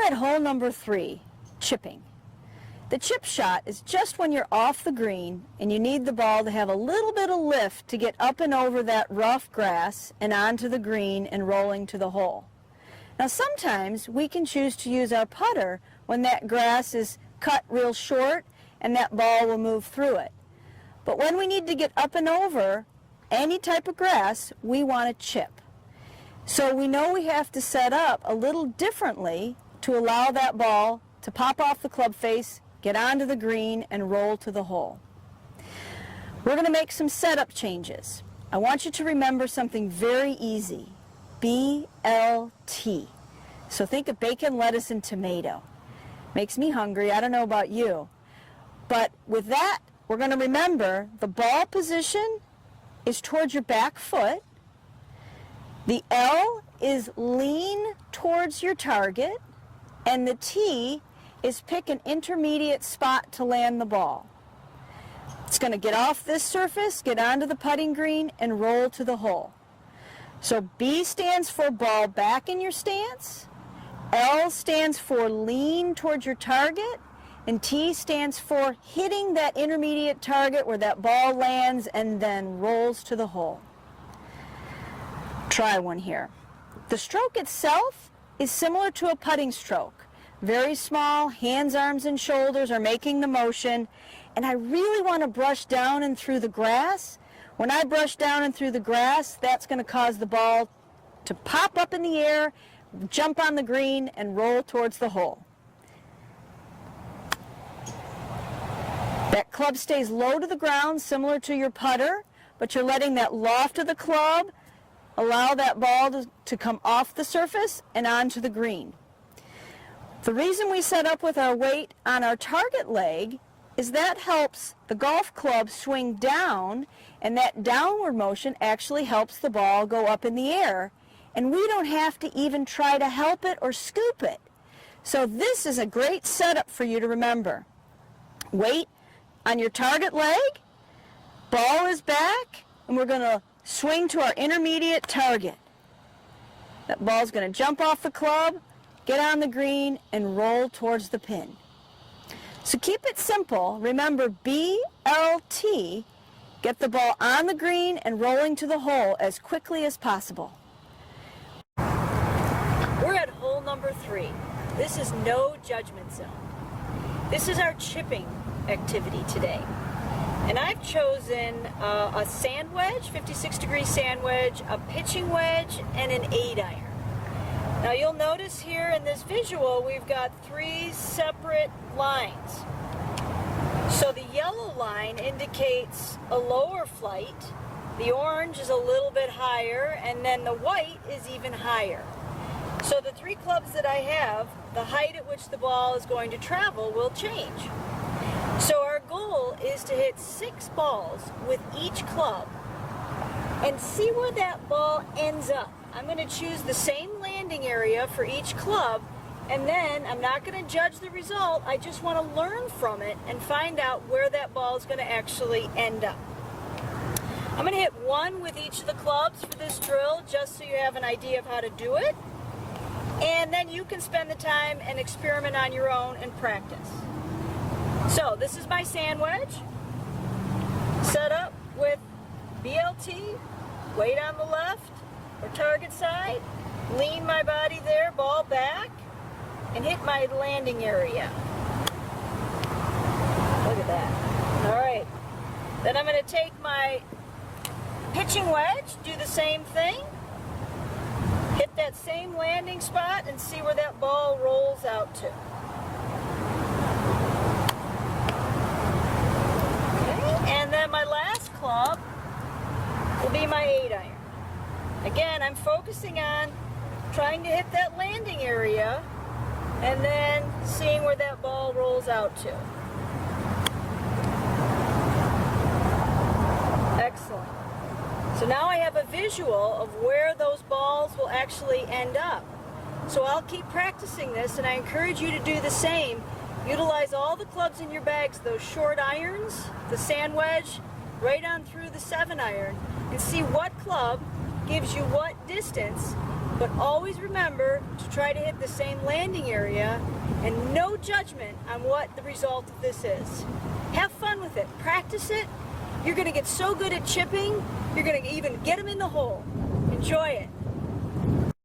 We're at hole number 3, chipping. The chip shot is just when you're off the green and you need the ball to have a little bit of lift to get up and over that rough grass and onto the green and rolling to the hole. Now sometimes we can choose to use our putter when that grass is cut real short and that ball will move through it. But when we need to get up and over any type of grass, we want to chip. So we know we have to set up a little differently to allow that ball to pop off the club face, get onto the green, and roll to the hole. We're going to make some setup changes. I want you to remember something very easy. BLT. So think of bacon, lettuce, and tomato. Makes me hungry. I don't know about you. But with that, we're going to remember the ball position is towards your back foot. The L is lean towards your target. And the T is pick an intermediate spot to land the ball. It's going to get off this surface, get onto the putting green, and roll to the hole. So B stands for ball back in your stance, L stands for lean towards your target, and T stands for hitting that intermediate target where that ball lands and then rolls to the hole. Try one here. The stroke itself is similar to a putting stroke. Very small, hands, arms, and shoulders are making the motion, and I really want to brush down and through the grass. When I brush down and through the grass, that's going to cause the ball to pop up in the air, jump on the green, and roll towards the hole. That club stays low to the ground, similar to your putter, but you're letting that loft of the club allow that ball to come off the surface and onto the green. The reason we set up with our weight on our target leg is that helps the golf club swing down, and that downward motion actually helps the ball go up in the air, and we don't have to even try to help it or scoop it. So this is a great setup for you to remember. Weight on your target leg, ball is back, and we're going to swing to our intermediate target. That ball's going to jump off the club, get on the green, and roll towards the pin. So keep it simple. Remember BLT, get the ball on the green and rolling to the hole as quickly as possible. We're at hole number 3. This is no judgment zone. This is our chipping activity today. And I've chosen a sand wedge, 56-degree sand wedge, a pitching wedge, and an 8-iron. Now you'll notice here in this visual we've got 3 separate lines. So the yellow line indicates a lower flight, the orange is a little bit higher, and then the white is even higher. So the 3 clubs that I have, the height at which the ball is going to travel will change. So our goal is to hit 6 balls with each club and see where that ball ends up. I'm going to choose the same landing area for each club, and then I'm not going to judge the result. I just want to learn from it and find out where that ball is going to actually end up. I'm going to hit 1 with each of the clubs for this drill, just so you have an idea of how to do it. And then you can spend the time and experiment on your own and practice. So this is my sand wedge, set up with BLT, weight on the left, or target side, lean my body there, ball back, and hit my landing area. Look at that. All right. Then I'm going to take my pitching wedge, do the same thing, hit that same landing spot, and see where that ball rolls out to. Okay. And then my last club will be my 8-iron. Again, I'm focusing on trying to hit that landing area and then seeing where that ball rolls out to. Excellent. So now I have a visual of where those balls will actually end up. So I'll keep practicing this, and I encourage you to do the same. Utilize all the clubs in your bags, those short irons, the sand wedge, right on through the 7-iron, and see what club gives you what distance but always remember to try to hit the same landing area and no judgment on what the result of this is. Have fun with it. Practice it. You're going to get so good at chipping, you're going to even get them in the hole. Enjoy it.